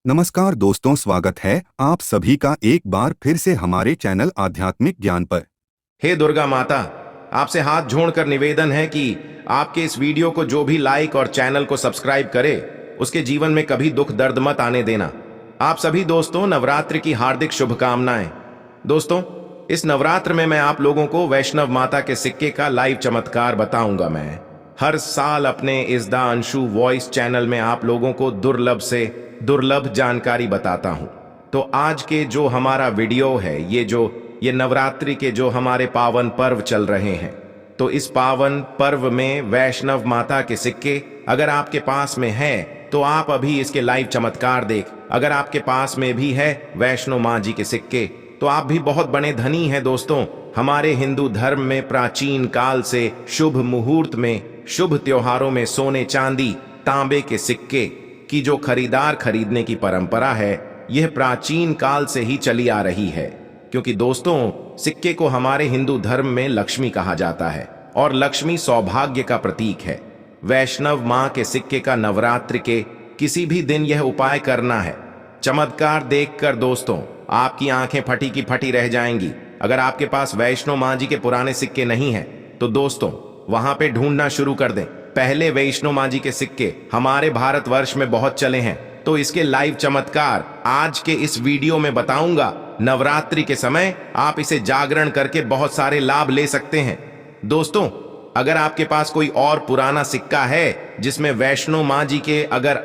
नमस्कार दोस्तों, स्वागत है आप सभी का एक बार फिर से हमारे चैनल आध्यात्मिक ज्ञान पर। हे दुर्गा माता, आपसे हाथ जोड़कर निवेदन है कि आपके इस वीडियो को जो भी लाइक और चैनल को सब्सक्राइब करे, उसके जीवन में कभी दुख दर्द मत आने देना। आप सभी दोस्तों, नवरात्रि की हार्दिक शुभकामनाएं। दोस्तों, इस नवरात्र में मैं आप लोगों को वैष्णव माता के सिक्के का लाइव चमत्कार बताऊंगा। मैं हर साल अपने इस द अंशु वॉइस चैनल में आप लोगों को दुर्लभ से दुर्लभ जानकारी बताता हूं। तो आज के जो हमारा वीडियो है, ये नवरात्रि के जो हमारे पावन पर्व चल रहे हैं, तो इस पावन पर्व में वैष्णव माता के सिक्के अगर आपके पास में है तो आप अभी इसके लाइव चमत्कार देख। अगर आपके पास में भी है वैष्णो माँ जी के सिक्के तो आप भी बहुत बड़े धनी हैं। दोस्तों, हमारे हिंदू धर्म में प्राचीन काल से शुभ मुहूर्त में, शुभ त्योहारों में सोने चांदी तांबे के सिक्के की जो खरीदने की परंपरा है, यह प्राचीन काल से ही चली आ रही है। क्योंकि दोस्तों, सिक्के को हमारे हिंदू धर्म में लक्ष्मी कहा जाता है और लक्ष्मी सौभाग्य का प्रतीक है। वैष्णव माँ के सिक्के का नवरात्रि के किसी भी दिन यह उपाय करना है। चमत्कार देखकर दोस्तों आपकी आंखें फटी की फटी रह जाएंगी। अगर आपके पास वैष्णो माँ जी के पुराने सिक्के नहीं हैं तो दोस्तों वहां पे ढूंढना शुरू कर दें। पहले वैष्णो माँ जी के सिक्के हमारे भारतवर्ष में बहुत चले हैं, तो इसके लाइव चमत्कार आज के इस वीडियो में बताऊंगा। नवरात्रि के समय आप इसे जागरण करके बहुत सारे लाभ ले सकते हैं। दोस्तों, अगर आपके पास कोई और पुराना सिक्का है जिसमें वैष्णो माँ जी के अगर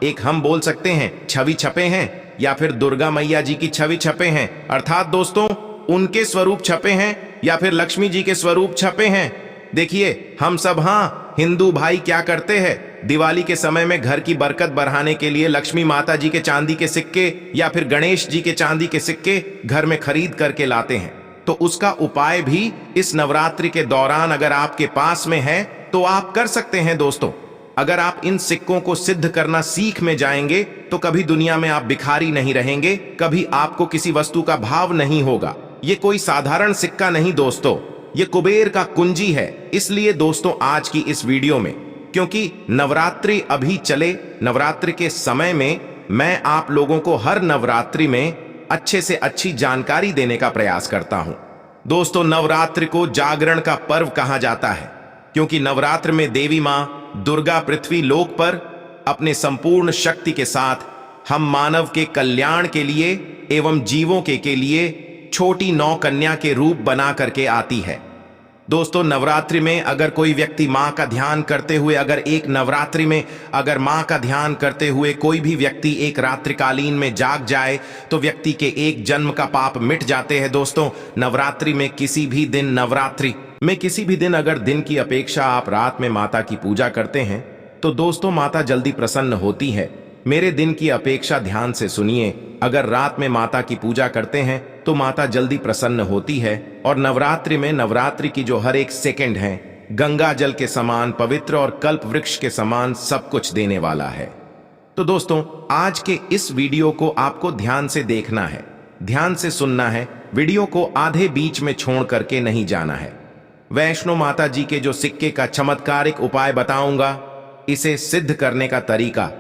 एक हम बोल सकते हैं छवि छपे हैं, या फिर दुर्गा मैया जी की छवि छपे हैं, अर्थात दोस्तों उनके स्वरूप छपे हैं, या फिर लक्ष्मी जी के स्वरूप छपे हैं। देखिए, हम सब हिंदू भाई क्या करते हैं, दिवाली के समय में घर की बरकत बढ़ाने के लिए लक्ष्मी माता जी के चांदी के सिक्के या फिर गणेश जी के चांदी के सिक्के घर में खरीद करके लाते हैं। तो उसका उपाय भी इस नवरात्रि के दौरान अगर आपके पास में है तो आप कर सकते हैं। दोस्तों, अगर आप इन सिक्कों को सिद्ध करना सीख में जाएंगे तो कभी दुनिया में आप भिखारी नहीं रहेंगे, कभी आपको किसी वस्तु का भाव नहीं होगा। ये कोई साधारण सिक्का नहीं दोस्तों, ये कुबेर का कुंजी है। इसलिए दोस्तों आज की इस वीडियो में, क्योंकि नवरात्रि अभी चले, नवरात्रि के समय में मैं आप लोगों को हर नवरात्रि में अच्छे से अच्छी जानकारी देने का प्रयास करता हूं। दोस्तों, नवरात्रि को जागरण का पर्व कहा जाता है, क्योंकि नवरात्र में देवी मां दुर्गा पृथ्वी लोक पर अपने संपूर्ण शक्ति के साथ हम मानव के कल्याण के लिए एवं जीवों के लिए छोटी नौ कन्या के रूप बना करके आती है। दोस्तों, नवरात्रि में अगर कोई व्यक्ति मां का ध्यान करते हुए, अगर एक नवरात्रि में अगर मां का ध्यान करते हुए कोई भी व्यक्ति एक रात्रिकालीन में जाग जाए तो व्यक्ति के एक जन्म का पाप मिट जाते हैं। दोस्तों, नवरात्रि में किसी भी दिन, नवरात्रि में किसी भी दिन अगर दिन की अपेक्षा आप रात में माता की पूजा करते हैं तो दोस्तों माता जल्दी प्रसन्न होती है। मेरे दिन की अपेक्षा ध्यान से सुनिए, अगर रात में माता की पूजा करते हैं तो माता जल्दी प्रसन्न होती है। और नवरात्रि में, नवरात्रि की जो हर एक सेकंड है गंगा जल के समान पवित्र और कल्प वृक्ष के समान सब कुछ देने वाला है। तो दोस्तों, आज के इस वीडियो को आपको ध्यान से देखना है, ध्यान से सुनना है, वीडियो को आधे बीच में छोड़ करके नहीं जाना है। वैष्णो माता जी के जो सिक्के का चमत्कारिक उपाय बताऊंगा, इसे सिद्ध करने का तरीका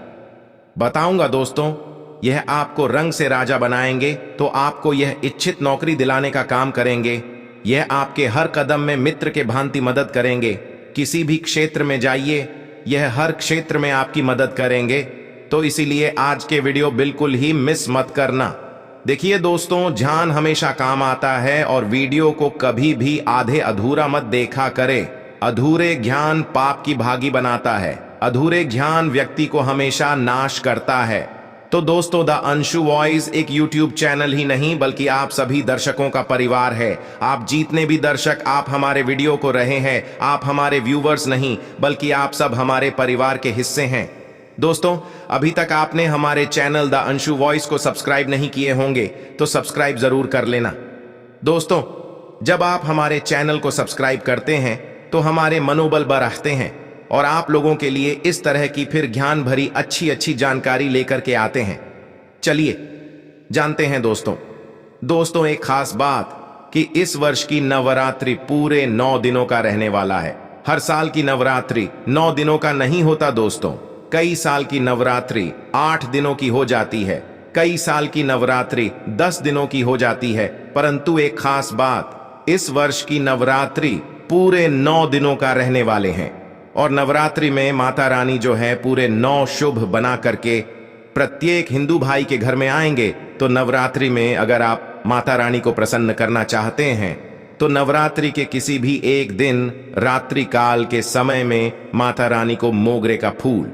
बताऊंगा। दोस्तों, यह आपको रंग से राजा बनाएंगे, तो आपको यह इच्छित नौकरी दिलाने का काम करेंगे। यह आपके हर कदम में मित्र के भांति मदद करेंगे। किसी भी क्षेत्र में जाइए, यह हर क्षेत्र में आपकी मदद करेंगे। तो इसीलिए आज के वीडियो बिल्कुल ही मिस मत करना। देखिए दोस्तों, ध्यान हमेशा काम आता है और वीडियो को कभी भी आधे अधूरा मत देखा करे। अधूरे ज्ञान पाप की भागी बनाता है, अधूरे ज्ञान व्यक्ति को हमेशा नाश करता है। तो दोस्तों, द अंशु वॉइस एक यूट्यूब चैनल ही नहीं बल्कि आप सभी दर्शकों का परिवार है। आप जितने भी दर्शक आप हमारे वीडियो को रहे हैं, आप हमारे व्यूवर्स नहीं बल्कि आप सब हमारे परिवार के हिस्से हैं। दोस्तों, अभी तक आपने हमारे चैनल द अंशु वॉइस को सब्सक्राइब नहीं किए होंगे तो सब्सक्राइब जरूर कर लेना। दोस्तों, जब आप हमारे चैनल को सब्सक्राइब करते हैं तो हमारे मनोबल बढ़ाते हैं और आप लोगों के लिए इस तरह की फिर ज्ञान भरी अच्छी अच्छी जानकारी लेकर के आते हैं। चलिए जानते हैं दोस्तों, एक खास बात कि इस वर्ष की नवरात्रि पूरे 9 दिनों का रहने वाला है। हर साल की नवरात्रि 9 दिनों का नहीं होता दोस्तों, कई साल की नवरात्रि 8 दिनों की हो जाती है, कई साल की नवरात्रि 10 दिनों की हो जाती है, परंतु एक खास बात, इस वर्ष की नवरात्रि पूरे 9 दिनों का रहने वाले हैं। और नवरात्रि में माता रानी जो है पूरे 9 शुभ बना करके प्रत्येक हिंदू भाई के घर में आएंगे। तो नवरात्रि में अगर आप माता रानी को प्रसन्न करना चाहते हैं तो नवरात्रि के किसी भी एक दिन रात्रि काल के समय में माता रानी को मोगरे का फूल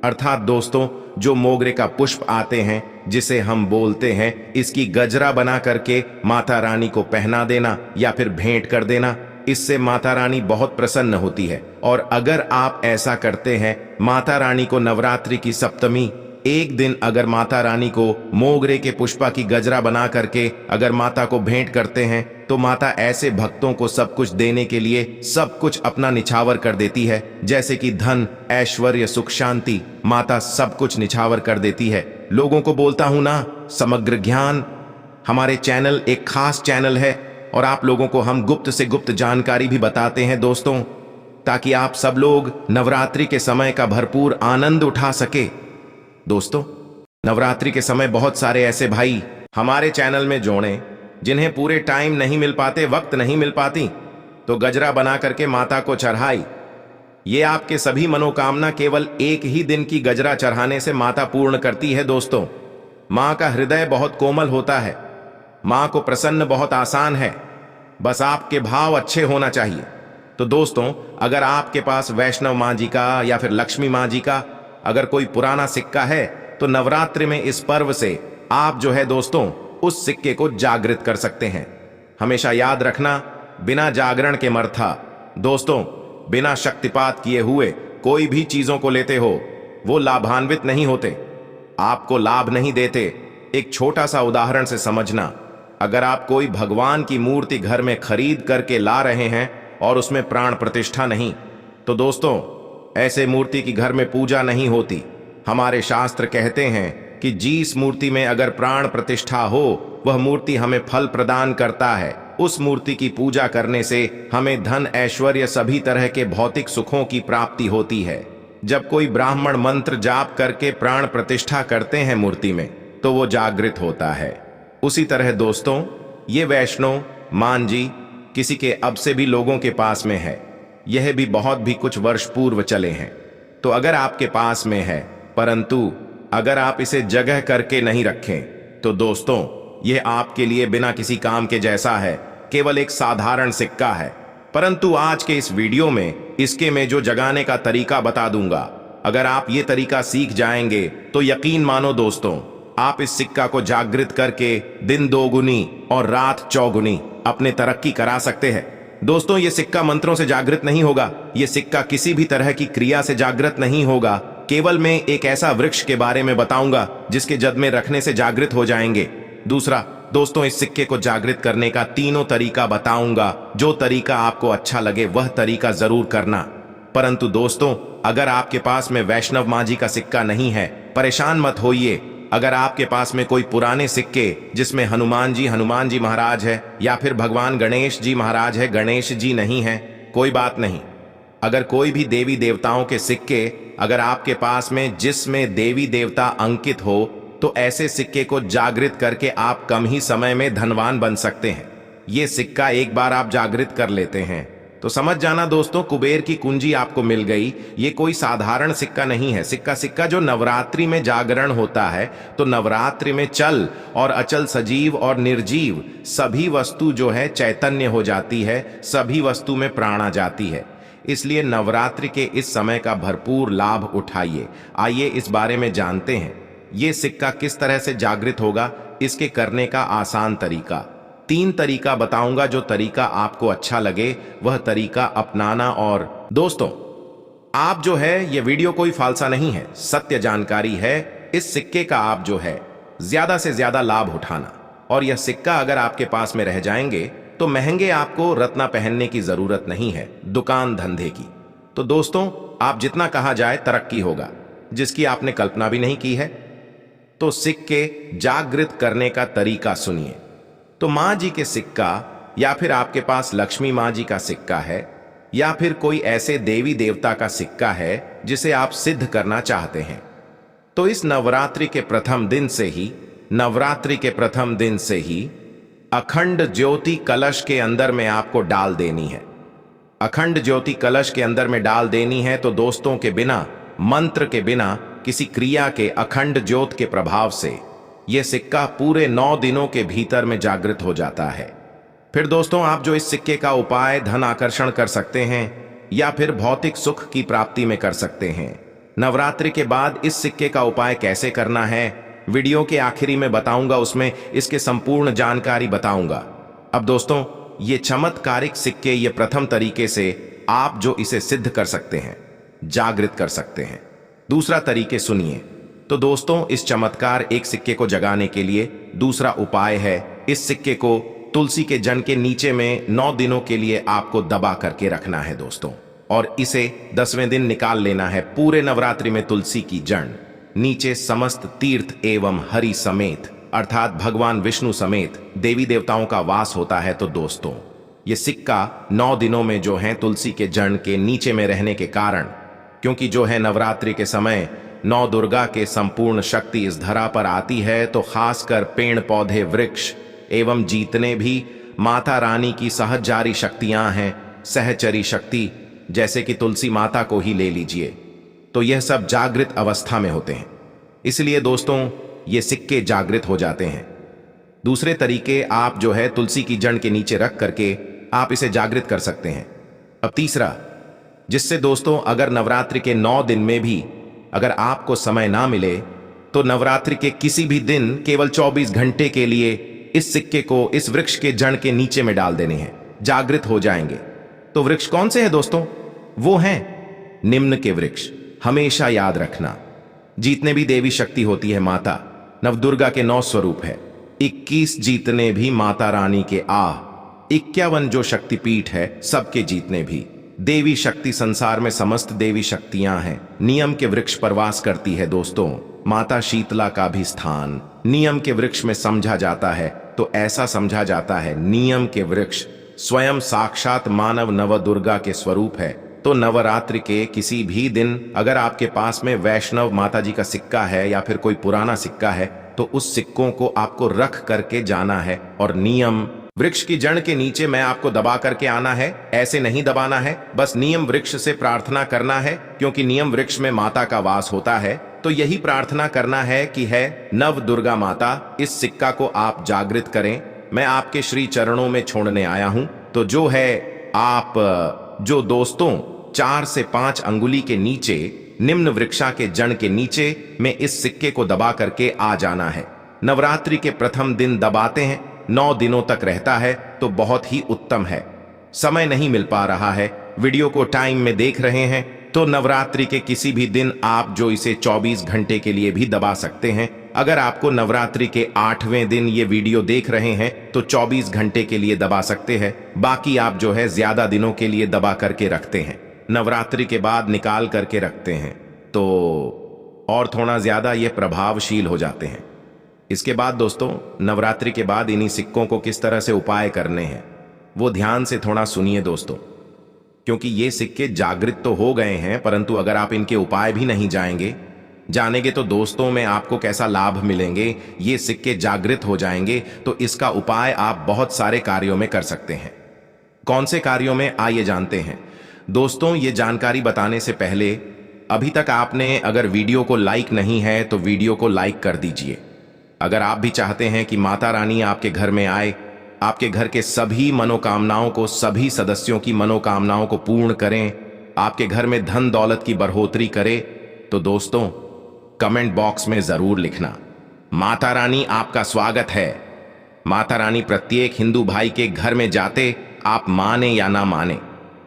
अर्थात दोस्तों जो मोगरे का पुष्प आते हैं जिसे हम बोलते हैं, इसकी गजरा बना करके माता रानी को पहना देना या फिर भेंट कर देना। इससे माता रानी बहुत प्रसन्न होती है। और अगर आप ऐसा करते हैं, माता रानी को नवरात्रि की सप्तमी एक दिन अगर माता रानी को मोगरे के पुष्पा की गजरा बना करके अगर माता को भेंट करते हैं तो माता ऐसे भक्तों को सब कुछ देने के लिए सब कुछ अपना निछावर कर देती है। जैसे कि धन, ऐश्वर्य, सुख, शांति, माता सब कुछ निछावर कर देती है। लोगों को बोलता हूं ना, समग्र ज्ञान हमारे चैनल एक खास चैनल है और आप लोगों को हम गुप्त से गुप्त जानकारी भी बताते हैं दोस्तों, ताकि आप सब लोग नवरात्रि के समय का भरपूर आनंद उठा सके। दोस्तों नवरात्रि के समय बहुत सारे ऐसे भाई हमारे चैनल में जोड़े जिन्हें पूरे टाइम नहीं मिल पाते, वक्त नहीं मिल पाती, तो गजरा बना करके माता को चढ़ाई। ये आपके सभी मनोकामना केवल एक ही दिन की गजरा चढ़ाने से माता पूर्ण करती है। दोस्तों मां का हृदय बहुत कोमल होता है, मां को प्रसन्न बहुत आसान है, बस आपके भाव अच्छे होना चाहिए। तो दोस्तों अगर आपके पास वैष्णव मां जी का या फिर लक्ष्मी मां जी का अगर कोई पुराना सिक्का है तो नवरात्रि में इस पर्व से आप जो है दोस्तों उस सिक्के को जागृत कर सकते हैं। हमेशा याद रखना, बिना जागरण के मर्था। दोस्तों बिना शक्तिपात किए हुए कोई भी चीजों को लेते हो वो लाभान्वित नहीं होते, आपको लाभ नहीं देते। एक छोटा सा उदाहरण से समझना, अगर आप कोई भगवान की मूर्ति घर में खरीद करके ला रहे हैं और उसमें प्राण प्रतिष्ठा नहीं, तो दोस्तों ऐसे मूर्ति की घर में पूजा नहीं होती। हमारे शास्त्र कहते हैं कि जिस मूर्ति में अगर प्राण प्रतिष्ठा हो वह मूर्ति हमें फल प्रदान करता है। उस मूर्ति की पूजा करने से हमें धन, ऐश्वर्य, सभी तरह के भौतिक सुखों की प्राप्ति होती है। जब कोई ब्राह्मण मंत्र जाप करके प्राण प्रतिष्ठा करते हैं मूर्ति में तो वो जागृत होता है। उसी तरह दोस्तों ये वैष्णव मान जी किसी के अब से भी लोगों के पास में है, यह भी बहुत भी कुछ वर्ष पूर्व चले हैं। तो अगर आपके पास में है परंतु अगर आप इसे जगह करके नहीं रखें तो दोस्तों यह आपके लिए बिना किसी काम के जैसा है, केवल एक साधारण सिक्का है। परंतु आज के इस वीडियो में इसके में जो जगाने का तरीका बता दूंगा, अगर आप ये तरीका सीख जाएंगे तो यकीन मानो दोस्तों आप इस सिक्का को जागृत करके दिन दोगुनी और रात चौगुनी अपने तरक्की करा सकते हैं। दोस्तों ये सिक्का मंत्रों से जागृत नहीं होगा, ये सिक्का किसी भी तरह की क्रिया से जागृत नहीं होगा। केवल मैं एक ऐसा वृक्ष के बारे में बताऊंगा जिसके जद में रखने से जागृत हो जाएंगे। दूसरा दोस्तों इस सिक्के को जागृत करने का तीनों तरीका बताऊंगा, जो तरीका आपको अच्छा लगे वह तरीका जरूर करना। परंतु दोस्तों अगर आपके पास में वैष्णव मां जी का सिक्का नहीं है, परेशान मत होइए। अगर आपके पास में कोई पुराने सिक्के जिसमें हनुमान जी महाराज है या फिर भगवान गणेश जी महाराज है, गणेश जी नहीं है, कोई बात नहीं। अगर कोई भी देवी देवताओं के सिक्के अगर आपके पास में जिसमें देवी देवता अंकित हो तो ऐसे सिक्के को जागृत करके आप कम ही समय में धनवान बन सकते हैं। ये सिक्का एक बार आप जागृत कर लेते हैं तो समझ जाना दोस्तों कुबेर की कुंजी आपको मिल गई। ये कोई साधारण सिक्का नहीं है। सिक्का जो नवरात्रि में जागरण होता है तो नवरात्रि में चल और अचल, सजीव और निर्जीव सभी वस्तु जो है चैतन्य हो जाती है, सभी वस्तु में प्राण आ जाती है। इसलिए नवरात्रि के इस समय का भरपूर लाभ उठाइए। आइए इस बारे में जानते हैं ये सिक्का किस तरह से जागृत होगा, इसके करने का आसान तरीका। 3 तरीका बताऊंगा, जो तरीका आपको अच्छा लगे वह तरीका अपनाना। और दोस्तों आप जो है ये वीडियो कोई फालसा नहीं है, सत्य जानकारी है। इस सिक्के का आप जो है ज्यादा से ज्यादा लाभ उठाना। और यह सिक्का अगर आपके पास में रह जाएंगे तो महंगे आपको रत्ना पहनने की जरूरत नहीं है, दुकान धंधे की। तो दोस्तों आप जितना कहा जाए तरक्की होगा, जिसकी आपने कल्पना भी नहीं की है। तो सिक्के जागृत करने का तरीका सुनिए। तो मां जी के सिक्का या फिर आपके पास लक्ष्मी मां जी का सिक्का है या फिर कोई ऐसे देवी देवता का सिक्का है जिसे आप सिद्ध करना चाहते हैं, तो इस नवरात्रि के प्रथम दिन से ही अखंड ज्योति कलश के अंदर में आपको डाल देनी है। अखंड ज्योति कलश के अंदर में डाल देनी है। तो दोस्तों, के बिना मंत्र के, बिना किसी क्रिया के, अखंड ज्योत के प्रभाव से यह सिक्का पूरे 9 दिनों के भीतर में जागृत हो जाता है। फिर दोस्तों, आप जो इस सिक्के का उपाय धन आकर्षण कर सकते हैं या फिर भौतिक सुख की प्राप्ति में कर सकते हैं। नवरात्रि के बाद इस सिक्के का उपाय कैसे करना है, वीडियो के आखिरी में बताऊंगा, उसमें इसके संपूर्ण जानकारी बताऊंगा। अब दोस्तों, ये चमत्कारिक सिक्के, ये प्रथम तरीके से आप जो इसे सिद्ध कर सकते हैं, जागृत कर सकते हैं। दूसरा तरीके सुनिए। तो दोस्तों, इस चमत्कार एक सिक्के को जगाने के लिए दूसरा उपाय है, इस सिक्के को तुलसी के जड़ के नीचे में 9 दिनों के लिए आपको दबा करके रखना है दोस्तों, और इसे 10वें दिन निकाल लेना है। पूरे नवरात्रि में तुलसी की जड़ नीचे समस्त तीर्थ एवं हरि समेत, अर्थात भगवान विष्णु समेत देवी देवताओं का वास होता है। तो दोस्तों, ये सिक्का 9 दिनों में जो है तुलसी के जड़ के नीचे में रहने के कारण, क्योंकि जो है नवरात्रि के समय 9 दुर्गा के संपूर्ण शक्ति इस धरा पर आती है, तो खासकर पेड़ पौधे, वृक्ष एवं जितने भी माता रानी की सहजारी शक्तियां हैं, सहचरी शक्ति, जैसे कि तुलसी माता को ही ले लीजिए, तो यह सब जागृत अवस्था में होते हैं। इसलिए दोस्तों, ये सिक्के जागृत हो जाते हैं। दूसरे तरीके, आप जो है तुलसी की जड़ के नीचे रख करके आप इसे जागृत कर सकते हैं। अब तीसरा, जिससे दोस्तों अगर नवरात्रि के 9 दिन में भी अगर आपको समय ना मिले, तो नवरात्रि के किसी भी दिन केवल 24 घंटे के लिए इस सिक्के को इस वृक्ष के जड़ के नीचे में डाल देने हैं, जागृत हो जाएंगे। तो वृक्ष कौन से हैं दोस्तों? वो हैं निम्न के वृक्ष। हमेशा याद रखना, जितने भी देवी शक्ति होती है माता, नवदुर्गा के 9 स्वरूप है, 21 जितने भी माता रानी के 51 जो शक्तिपीठ है, सबके जितने भी देवी शक्ति संसार में समस्त देवी शक्तियां हैं, नियम के वृक्ष पर वास करती है दोस्तों। माता शीतला का भी स्थान नियम के वृक्ष में समझा जाता है। तो ऐसा समझा जाता है, नियम के वृक्ष स्वयं साक्षात मानव नवदुर्गा के स्वरूप है। तो नवरात्रि के किसी भी दिन अगर आपके पास में वैष्णव माता जी का सिक्का है या फिर कोई पुराना सिक्का है, तो उस सिक्कों को आपको रख करके जाना है और नियम वृक्ष की जड़ के नीचे में आपको दबा करके आना है। ऐसे नहीं दबाना है, बस नियम वृक्ष से प्रार्थना करना है, क्योंकि नियम वृक्ष में माता का वास होता है। तो यही प्रार्थना करना है कि है नव दुर्गा माता, इस सिक्का को आप जागृत करें, मैं आपके श्री चरणों में छोड़ने आया हूं। तो जो है आप जो दोस्तों 4 से 5 अंगुली के नीचे निम्न वृक्षा के जड़ के नीचे में इस सिक्के को दबा करके आ जाना है। नवरात्रि के प्रथम दिन दबाते हैं, 9 दिनों तक रहता है, तो बहुत ही उत्तम है। समय नहीं मिल पा रहा है, वीडियो को टाइम में देख रहे हैं, तो नवरात्रि के किसी भी दिन आप जो इसे 24 घंटे के लिए भी दबा सकते हैं। अगर आपको नवरात्रि के 8वें दिन ये वीडियो देख रहे हैं, तो 24 घंटे के लिए दबा सकते हैं। बाकी आप जो है ज्यादा दिनों के लिए दबा करके रखते हैं, नवरात्रि के बाद निकाल करके रखते हैं, तो और थोड़ा ज्यादा ये प्रभावशील हो जाते हैं। इसके बाद दोस्तों, नवरात्रि के बाद इन्हीं सिक्कों को किस तरह से उपाय करने हैं, वो ध्यान से थोड़ा सुनिए दोस्तों, क्योंकि ये सिक्के जागृत तो हो गए हैं, परंतु अगर आप इनके उपाय भी नहीं जानेंगे तो दोस्तों में आपको कैसा लाभ मिलेंगे। ये सिक्के जागृत हो जाएंगे, तो इसका उपाय आप बहुत सारे कार्यों में कर सकते हैं। कौन से कार्यों में, आइए जानते हैं दोस्तों। ये जानकारी बताने से पहले, अभी तक आपने अगर वीडियो को लाइक नहीं है तो वीडियो को लाइक कर दीजिए। अगर आप भी चाहते हैं कि माता रानी आपके घर में आए, आपके घर के सभी मनोकामनाओं को, सभी सदस्यों की मनोकामनाओं को पूर्ण करें, आपके घर में धन दौलत की बढ़ोतरी करे, तो दोस्तों कमेंट बॉक्स में जरूर लिखना, माता रानी आपका स्वागत है। माता रानी प्रत्येक हिंदू भाई के घर में जाते, आप माने या ना माने,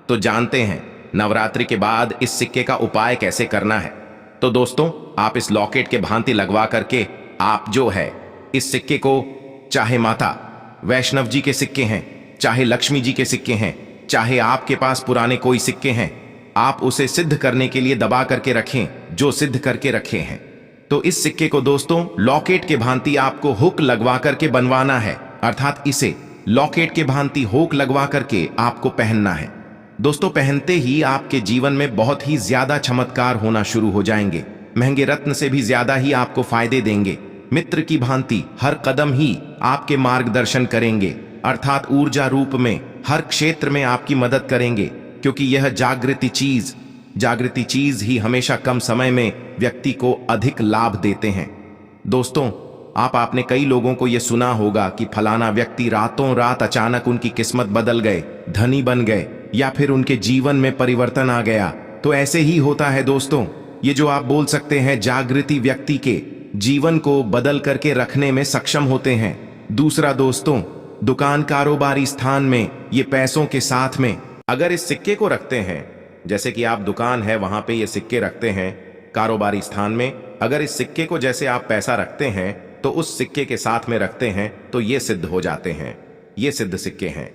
तो जानते हैं नवरात्रि के बाद इस सिक्के का उपाय कैसे करना है। तो दोस्तों, आप इस लॉकेट के भांति लगवा करके आप जो है इस सिक्के को, चाहे माता वैष्णव जी के सिक्के हैं, चाहे लक्ष्मी जी के सिक्के हैं, चाहे आपके पास पुराने कोई सिक्के हैं, आप उसे सिद्ध करने के लिए दबा करके रखें, जो सिद्ध करके रखे हैं। तो इस सिक्के को दोस्तों लॉकेट के भांति आपको हुक लगवा करके बनवाना है, अर्थात इसे लॉकेट के भांति हुक लगवा करके आपको पहनना है। दोस्तों, पहनते ही आपके जीवन में बहुत ही ज्यादा चमत्कार होना शुरू हो जाएंगे। महंगे रत्न से भी ज्यादा ही आपको फायदे देंगे। मित्र की भांति हर कदम ही आपके मार्गदर्शन करेंगे, अर्थात ऊर्जा रूप में हर क्षेत्र में आपकी मदद करेंगे, क्योंकि यह जागृति चीज ही हमेशा कम समय में व्यक्ति को अधिक लाभ देते हैं। दोस्तों, आपने कई लोगों को यह सुना होगा कि फलाना व्यक्ति रातों रात अचानक उनकी किस्मत बदल गए, धनी बन गए, या फिर उनके जीवन में परिवर्तन आ गया। तो ऐसे ही होता है दोस्तों। ये जो आप बोल सकते हैं, जागृति व्यक्ति के जीवन को बदल करके रखने में सक्षम होते हैं। दूसरा दोस्तों, दुकान कारोबारी स्थान में ये पैसों के साथ में अगर इस सिक्के को रखते हैं, जैसे कि आप दुकान है वहां पे ये सिक्के रखते हैं, कारोबारी स्थान में अगर इस सिक्के को जैसे आप पैसा रखते हैं तो उस सिक्के के साथ में रखते हैं, तो ये सिद्ध हो जाते हैं। ये सिद्ध सिक्के हैं।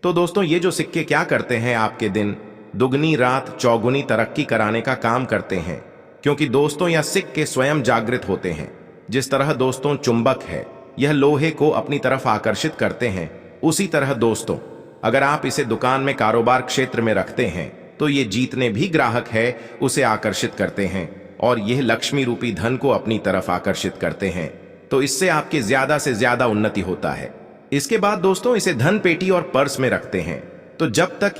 तो दोस्तों, ये जो सिक्के क्या करते हैं, आपके दिन दुगनी रात चौगुनी तरक्की कराने का काम करते हैं। क्योंकि दोस्तों, यह सिक्के स्वयं जागृत होते हैं। जिस तरह दोस्तों चुंबक है, यह लोहे को अपनी तरफ आकर्षित करते हैं, उसी तरह दोस्तों अगर आप इसे दुकान में कारोबार क्षेत्र में रखते हैं तो ये जितने भी ग्राहक है उसे आकर्षित करते हैं, और यह लक्ष्मी रूपी धन को अपनी तरफ आकर्षित करते हैं। तो इससे आपके ज्यादा से ज्यादा उन्नति होता है। इसके बाद दोस्तों, इसे धन पेटी और पर्स में रखते हैं। तो जब तक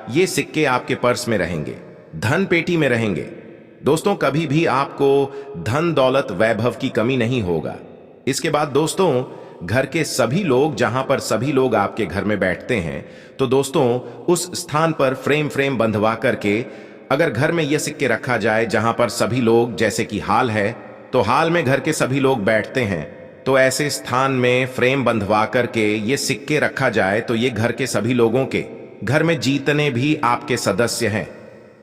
ये सिक्के आपके पर्स में रहेंगे, धन पेटी में रहेंगे, दोस्तों कभी भी आपको धन दौलत वैभव की कमी नहीं होगा। इसके बाद दोस्तों, घर के सभी लोग, जहां पर सभी लोग आपके घर में बैठते हैं, तो दोस्तों उस स्थान पर फ्रेम बंधवा करके अगर घर में यह सिक्के रखा जाए जहां पर सभी लोग, जैसे कि हाल है तो हाल में घर के सभी लोग बैठते हैं, तो ऐसे स्थान में फ्रेम बंधवा करके ये सिक्के रखा जाए तो ये घर के सभी लोगों के, घर में जितने भी आपके सदस्य हैं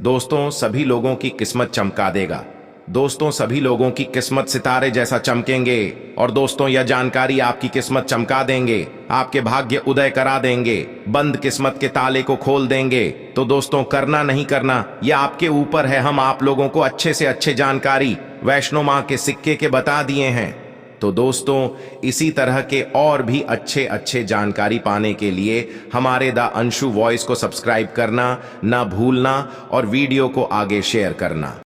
दोस्तों, सभी लोगों की किस्मत चमका देगा। दोस्तों, सभी लोगों की किस्मत सितारे जैसा चमकेंगे, और दोस्तों यह जानकारी आपकी किस्मत चमका देंगे, आपके भाग्य उदय करा देंगे, बंद किस्मत के ताले को खोल देंगे। तो दोस्तों, करना नहीं करना यह आपके ऊपर है। हम आप लोगों को अच्छे से अच्छे जानकारी वैष्णो मां के सिक्के के बता दिए हैं। तो दोस्तों, इसी तरह के और भी अच्छे जानकारी पाने के लिए हमारे द अंशु वॉइस को सब्सक्राइब करना ना भूलना, और वीडियो को आगे शेयर करना।